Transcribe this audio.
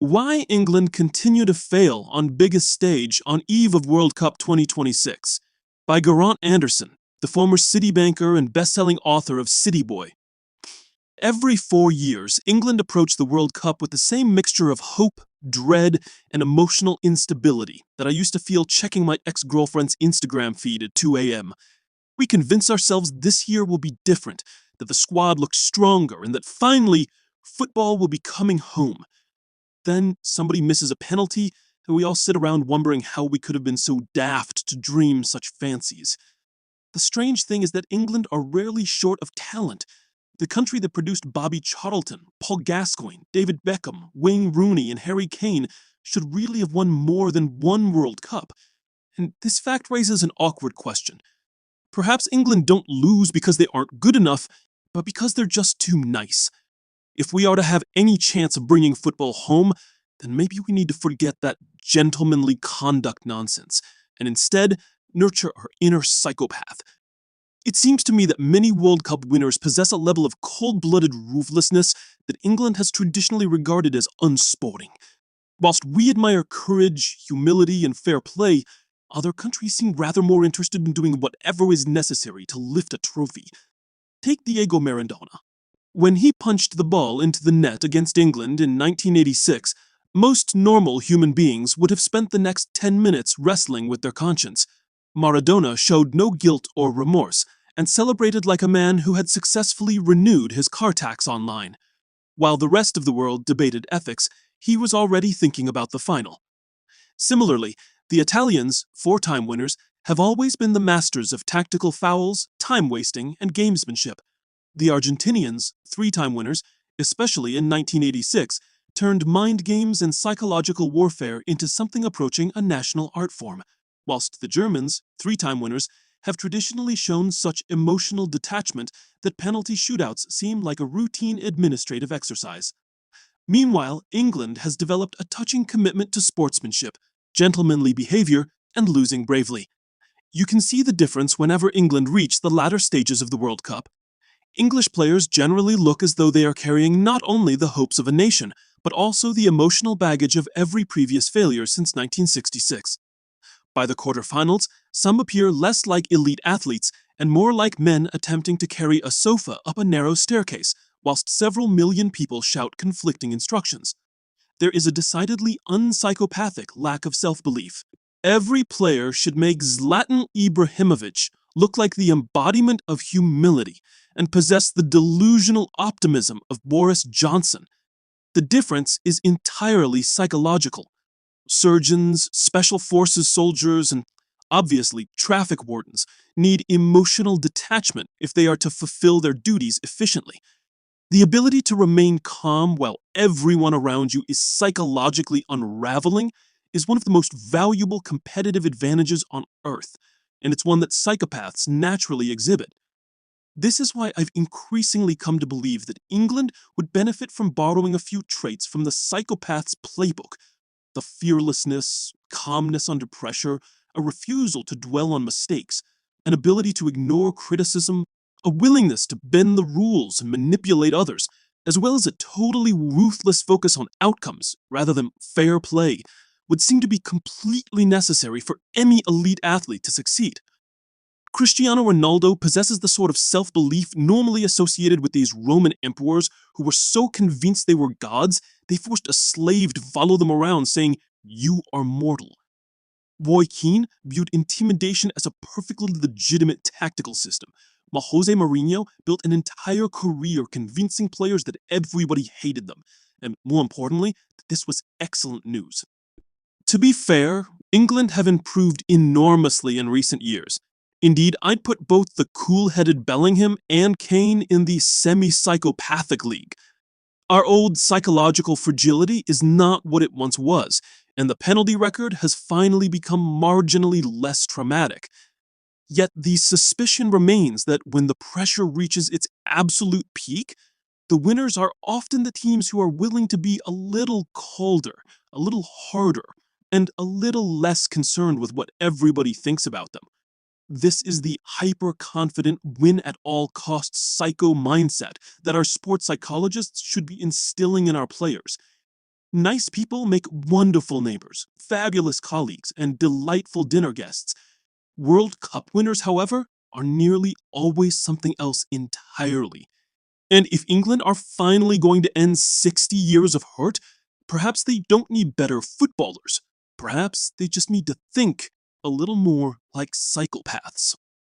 Why England Continue to Fail on Biggest Stage on Eve of World Cup 2026 by Geraint Anderson, the former City banker and best-selling author of City Boy. Every 4 years, England approach the World Cup with the same mixture of hope, dread, and emotional instability that I used to feel checking my ex-girlfriend's Instagram feed at 2 a.m. We convince ourselves this year will be different, that the squad looks stronger, and that finally, football will be coming home. Then somebody misses a penalty, and we all sit around wondering how we could have been so daft to dream such fancies. The strange thing is that England are rarely short of talent. The country that produced Bobby Charlton, Paul Gascoigne, David Beckham, Wayne Rooney, and Harry Kane should really have won more than one World Cup. And this fact raises an awkward question. Perhaps England don't lose because they aren't good enough, but because they're just too nice. If we are to have any chance of bringing football home, then maybe we need to forget that gentlemanly conduct nonsense, and instead nurture our inner psychopath. It seems to me that many World Cup winners possess a level of cold-blooded ruthlessness that England has traditionally regarded as unsporting. Whilst we admire courage, humility, and fair play, other countries seem rather more interested in doing whatever is necessary to lift a trophy. Take Diego Maradona. When he punched the ball into the net against England in 1986, most normal human beings would have spent the next 10 minutes wrestling with their conscience. Maradona showed no guilt or remorse, and celebrated like a man who had successfully renewed his car tax online. While the rest of the world debated ethics, he was already thinking about the final. Similarly, the Italians, 4-time winners, have always been the masters of tactical fouls, time wasting, and gamesmanship. The Argentinians, 3-time winners, especially in 1986, turned mind games and psychological warfare into something approaching a national art form, whilst the Germans, 3-time winners, have traditionally shown such emotional detachment that penalty shootouts seem like a routine administrative exercise. Meanwhile, England has developed a touching commitment to sportsmanship, gentlemanly behavior, and losing bravely. You can see the difference whenever England reach the latter stages of the World Cup. English players generally look as though they are carrying not only the hopes of a nation, but also the emotional baggage of every previous failure since 1966. By the quarterfinals, some appear less like elite athletes and more like men attempting to carry a sofa up a narrow staircase, whilst several million people shout conflicting instructions. There is a decidedly unpsychopathic lack of self-belief. Every player should make Zlatan Ibrahimovic look like the embodiment of humility and possess the delusional optimism of Boris Johnson. The difference is entirely psychological. Surgeons, special forces soldiers, and obviously traffic wardens need emotional detachment if they are to fulfill their duties efficiently. The ability to remain calm while everyone around you is psychologically unraveling is one of the most valuable competitive advantages on Earth, and it's one that psychopaths naturally exhibit. This is why I've increasingly come to believe that England would benefit from borrowing a few traits from the psychopath's playbook: the fearlessness, calmness under pressure, a refusal to dwell on mistakes, an ability to ignore criticism, a willingness to bend the rules and manipulate others, as well as a totally ruthless focus on outcomes rather than fair play, would seem to be completely necessary for any elite athlete to succeed. Cristiano Ronaldo possesses the sort of self-belief normally associated with these Roman emperors who were so convinced they were gods, they forced a slave to follow them around saying, "You are mortal." Roy Keane viewed intimidation as a perfectly legitimate tactical system, while Jose Mourinho built an entire career convincing players that everybody hated them, and more importantly, that this was excellent news. To be fair, England have improved enormously in recent years. Indeed, I'd put both the cool-headed Bellingham and Kane in the semi-psychopathic league. Our old psychological fragility is not what it once was, and the penalty record has finally become marginally less traumatic. Yet the suspicion remains that when the pressure reaches its absolute peak, the winners are often the teams who are willing to be a little colder, a little harder, and a little less concerned with what everybody thinks about them. This is the hyper-confident, win-at-all-costs psycho mindset that our sports psychologists should be instilling in our players. Nice people make wonderful neighbors, fabulous colleagues, and delightful dinner guests. World Cup winners, however, are nearly always something else entirely. And if England are finally going to end 60 years of hurt, perhaps they don't need better footballers. Perhaps they just need to think a little more like psychopaths.